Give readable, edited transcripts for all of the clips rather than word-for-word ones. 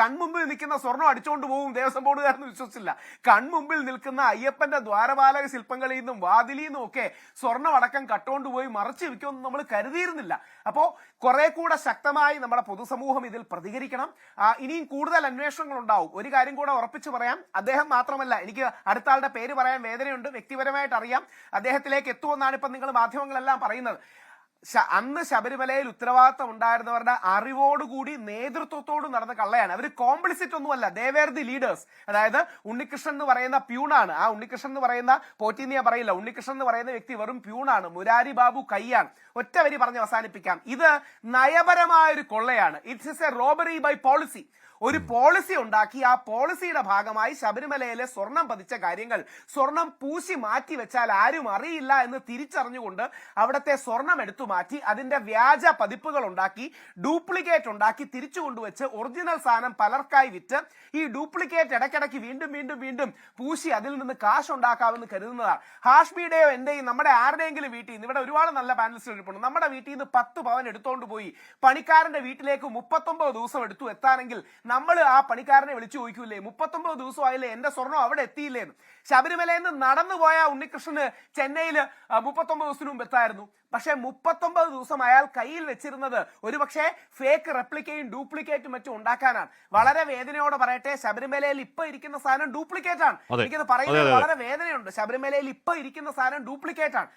കൺമുമ്പിൽ നിൽക്കുന്ന സ്വർണം അടിച്ചുകൊണ്ട് പോകും ദേവസ്വം ബോർഡുകാരെന്ന് വിശ്വസിച്ചില്ല. കൺമുമ്പിൽ നിൽക്കുന്ന അയ്യപ്പന്റെ ദ്വാരപാലക ശില്പങ്ങളിൽ നിന്നും വാതിലിൽ നിന്നും ഒക്കെ സ്വർണം അടക്കം കട്ടുകൊണ്ടുപോയി മറച്ചു വെക്കുമെന്ന് നമ്മൾ കരുതിയിരുന്നില്ല. അപ്പോൾ കുറെ കൂടെ ശക്തമായി നമ്മുടെ പൊതുസമൂഹം ഇതിൽ പ്രതികരിക്കണം. ഇനിയും കൂടുതൽ അന്വേഷണങ്ങൾ ഉണ്ടാവും. ഒരു കാര്യം കൂടെ ഉറപ്പിച്ചു പറയാം, അദ്ദേഹം മാത്രമല്ല, എനിക്ക് അടുത്ത ആളുടെ പേര് പറയാൻ വേദനയുണ്ട്, വ്യക്തിപരമായിട്ട് അറിയാം, അദ്ദേഹത്തിലേക്ക് എത്തുമെന്നാണ് ഇപ്പം നിങ്ങൾ മാധ്യമങ്ങളെല്ലാം പറയുന്നത്. അന്ന് ശബരിമലയിൽ ഉത്തരവാദിത്തം ഉണ്ടായിരുന്നവരുടെ അറിവോടുകൂടി നേതൃത്വത്തോട് നടന്ന കള്ളയാണ്. അവർ കോംപ്ലിസിറ്റ് ഒന്നുമല്ല, ദേ വേർ ദി ലീഡേഴ്സ്. അതായത് ഉണ്ണികൃഷ്ണൻ എന്ന് പറയുന്ന പ്യൂണാണ്. ആ ഉണ്ണികൃഷ്ണൻ എന്ന് പറയുന്ന പോറ്റിനിയെ പറയില്ല, ഉണ്ണികൃഷ്ണൻ എന്ന് പറയുന്ന വ്യക്തി വെറും പ്യൂണാണ്. മുരാരി ബാബു കയ്യാണ്. ഒറ്റ വരി പറഞ്ഞ് അവസാനിപ്പിക്കാം, ഇത് നയപരമായ ഒരു കൊള്ളയാണ്. It's is a robbery by policy. ഒരു പോളിസി ഉണ്ടാക്കി ആ പോളിസിയുടെ ഭാഗമായി ശബരിമലയിലെ സ്വർണം പതിച്ച കാര്യങ്ങൾ, സ്വർണം പൂശി മാറ്റി വെച്ചാൽ ആരും അറിയില്ല എന്ന് തിരിച്ചറിഞ്ഞുകൊണ്ട് അവിടുത്തെ സ്വർണം എടുത്തു മാറ്റി അതിന്റെ വ്യാജ പതിപ്പുകൾ ഉണ്ടാക്കി, ഡ്യൂപ്ലിക്കേറ്റ് ഉണ്ടാക്കി തിരിച്ചു കൊണ്ടുവച്ച് ഒറിജിനൽ സാധനം പലർക്കായി വിറ്റ് ഈ ഡ്യൂപ്ലിക്കേറ്റ് ഇടയ്ക്കിടയ്ക്ക് വീണ്ടും വീണ്ടും വീണ്ടും പൂശി അതിൽ നിന്ന് കാശ് ഉണ്ടാക്കാമെന്ന് കരുതുന്നതാണ്. ഹാഷ്മിയുടെയോ എന്റെയും നമ്മുടെ ആരുടെയെങ്കിലും വീട്ടിൽ നിന്ന്, ഇവിടെ ഒരുപാട് നല്ല പാനലിസ്റ്റ് ഇരിപ്പുണ്ട്, നമ്മുടെ വീട്ടിൽ നിന്ന് 10 പവൻ എടുത്തോണ്ട് പോയി പണിക്കാരന്റെ വീട്ടിലേക്ക് 39 ദിവസം എടുത്തു എത്താനെങ്കിൽ നമ്മൾ ആ പണിക്കാരനെ വിളിച്ചു ചോദിക്കൂലേ, 39 ദിവസമായില്ലേ എന്റെ സ്വർണം അവിടെ എത്തിയില്ലേന്ന്. ശബരിമലയിൽ നിന്ന് നടന്നു പോയ ഉണ്ണികൃഷ്ണന് ചെന്നൈയിൽ 39 ദിവസത്തിന് മുമ്പ് എത്തായിരുന്നു. പക്ഷെ 39 ദിവസം അയാൾ കയ്യിൽ വെച്ചിരുന്നത് ഒരുപക്ഷെ ഫേക്ക് റെപ്ലിക്കയും ഡ്യൂപ്ലിക്കേറ്റും മറ്റും ഉണ്ടാക്കാനാണ്. വളരെ വേദനയോടെ പറയട്ടെ, ശബരിമലയിൽ ഇപ്പൊ ഇരിക്കുന്ന സാധനം ഡ്യൂപ്ലിക്കേറ്റ് ആണ്. എനിക്കത് പറയുന്നത് വളരെ വേദനയുണ്ട്. ശബരിമലയിൽ ഇപ്പൊ ഇരിക്കുന്ന സാധനം ഡ്യൂപ്ലിക്കേറ്റ് ആണ്.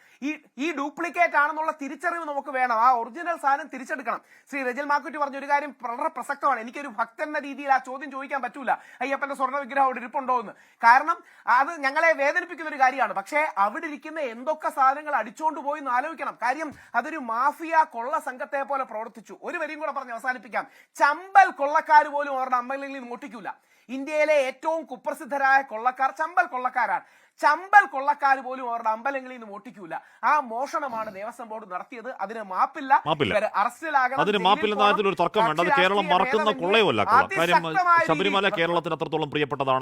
ഈ ഡ്യൂപ്ലിക്കേറ്റ് ആണെന്നുള്ള തിരിച്ചറിവ് നമുക്ക് വേണം. ആ ഒറിജിനൽ സാധനം തിരിച്ചെടുക്കണം. ശ്രീ രജൽ മാക്കുറ്റി പറഞ്ഞ ഒരു കാര്യം വളരെ പ്രസക്തമാണ്. എനിക്കൊരു ഭക്തൻ എന്ന രീതിയിൽ ആ ചോദ്യം ചോദിക്കാൻ പറ്റൂല, അയ്യപ്പന്റെ സ്വർണ്ണ വിഗ്രഹം അവിടെ ഇരിപ്പുണ്ടോ എന്ന്. കാരണം അത് ഞങ്ങളെ വേദനിപ്പിക്കുന്ന ഒരു കാര്യമാണ്. പക്ഷേ അവിടെ ഇരിക്കുന്ന എന്തൊക്കെ സാധനങ്ങൾ അടിച്ചുകൊണ്ട് പോയി എന്ന് ആലോചിക്കണം. കാര്യം അതൊരു മാഫിയ കൊള്ള സംഘത്തെ പോലെ പ്രവർത്തിച്ചു. ഒരു വരിയും കൂടെ പറഞ്ഞ് അവസാനിപ്പിക്കാം. ചമ്പൽ കൊള്ളക്കാർ പോലും അവരുടെ അമ്പലങ്ങളിൽ മോട്ടിക്കൂല. ഇന്ത്യയിലെ ഏറ്റവും കുപ്രസിദ്ധരായ കൊള്ളക്കാർ ചമ്പൽ കൊള്ളക്കാരാണ്. ചമ്പൽ കൊള്ളക്കാർ പോലും അവരുടെ അമ്പലങ്ങളിൽ നിന്ന് മോട്ടിക്കൂല. ആ മോഷണമാണ് ദേവസ്വം ബോർഡ് നടത്തിയത്. അതിന് മാപ്പില്ല. അറസ്റ്റിലാകണം. തർക്കം വേണ്ട. അത് കേരളം മറക്കുന്ന കൊള്ളയുമല്ല. കാര്യം ശബരിമല കേരളത്തിന് അത്രത്തോളം പ്രിയപ്പെട്ടതാണ്.